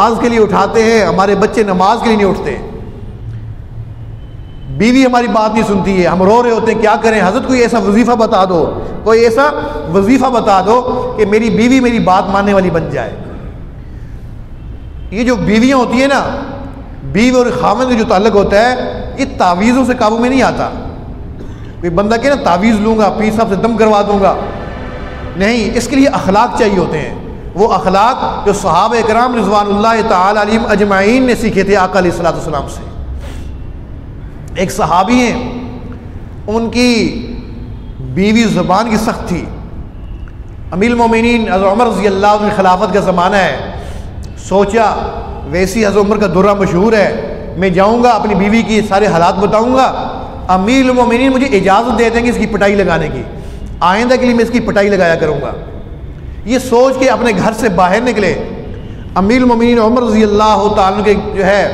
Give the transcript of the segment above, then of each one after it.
नमाज के लिए उठाते हैं, हमारे बच्चे नमाज के लिए नहीं उठते, बीवी हमारी बात नहीं सुनती है, हम रो रहे होते हैं, क्या करें हजरत, कोई ऐसा वजीफ़ा बता दो, कोई ऐसा वजीफ़ा बता दो कि मेरी बीवी मेरी बात मानने वाली बन जाए। ये जो बीवियाँ होती है ना, बीवी और खामन का जो ताल्लुक होता है, ये तावीज़ों से काबू में नहीं आता। कोई बंदा कहे ना तावीज़ लूँगा, पीर साहब से दम करवा दूँगा, नहीं, इसके लिए अखलाक चाहिए होते हैं। वो अखलाक जो सहाबा इकराम रिज़वानुल्लाह तआला अलैहिम अजमाइन ने सीखे थे आका अलैहिस्सलाम से। एक सहाबी हैं, उनकी बीवी ज़ुबान की सख्त थी। अमीरुल मोमिनीन हज़रत उमर रज़ी अल्लाह अन्हु की खिलाफत का ज़माना है। सोचा वैसी हज़रत उमर का दुर्रा मशहूर है, मैं जाऊँगा अपनी बीवी की सारे हालात बताऊँगा, अमीरुल मोमिनीन मुझे इजाज़त दे देंगे इसकी पिटाई लगाने की, आइंदा के लिए मैं इसकी पिटाई लगाया करूँगा। ये सोच के अपने घर से बाहर निकले। अमीरुल मोमिनीन उमर रज़ी अल्लाह तआला अन्हु के जो है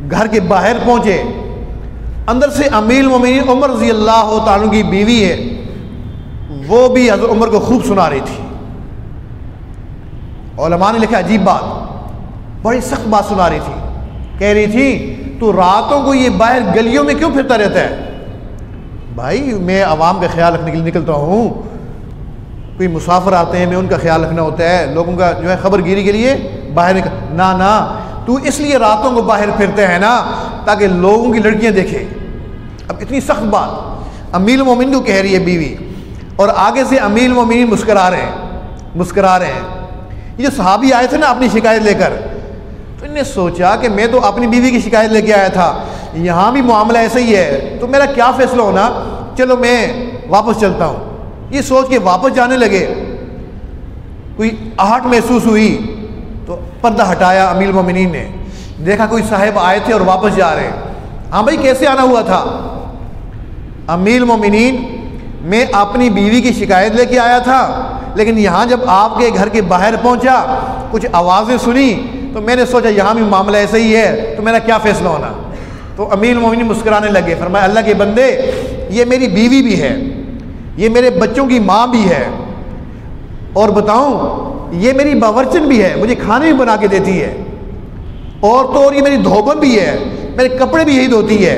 घर के बाहर पहुँचे। अंदर से अमीरुल मोमिनीन उमर रज़ी अल्लाह तआला अन्हु की बीवी है, वो भी हज़रत उमर को खूब सुना रही थी। उलमा ने लिखा अजीब बात, बड़ी सख्त बात सुना रही थी। कह रही थी तू रातों को ये बाहर गलियों में क्यों फिरता रहता है? भाई मैं आवाम का ख्याल रखने के लिए निकलता हूँ, कोई मुसाफिर आते हैं, मैं उनका ख्याल रखना होता है, लोगों का जो है खबरगिरी के लिए बाहर निकल, ना ना, तू इसलिए रातों को बाहर फिरते हैं ना ताकि लोगों की लड़कियां देखें। अब इतनी सख्त बात अमीरुल मोमिनीन को कह रही है बीवी, और आगे से अमीरुल मोमिनीन मुस्करा रहे हैं। ये जो सहाबी आए थे ना अपनी शिकायत लेकर, तो इन्हें सोचा कि मैं तो अपनी बीवी की शिकायत लेके आया था, यहाँ भी मामला ऐसा ही है, तो मेरा क्या फैसला होना, चलो मैं वापस चलता हूँ। ये सोच के वापस जाने लगे। कोई आहट महसूस हुई तो पर्दा हटाया अमीरुल मोमिनीन ने, देखा कोई साहब आए थे और वापस जा रहे हैं। हाँ भाई कैसे आना हुआ था? अमीरुल मोमिनीन मैं अपनी बीवी की शिकायत लेके आया था, लेकिन यहाँ जब आपके घर के बाहर पहुँचा कुछ आवाज़ें सुनी तो मैंने सोचा यहाँ भी मामला ऐसा ही है, तो मेरा क्या फ़ैसला होना। तो अमीरुल मोमिनीन मुस्कुराने लगे, फरमाया अल्लाह के बंदे, ये मेरी बीवी भी है, ये मेरे बच्चों की माँ भी है, और बताऊँ ये मेरी बावर्चन भी है, मुझे खाने भी बना के देती है, और तो और ये मेरी धोबन भी है, मेरे कपड़े भी यही धोती है,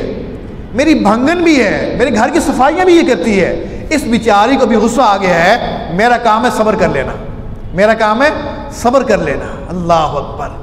मेरी भंगन भी है, मेरे घर की सफाइयाँ भी ये करती है। इस बेचारी को भी गुस्सा आ गया है, मेरा काम है सब्र कर लेना, मेरा काम है सब्र कर लेना। अल्लाह अकबर।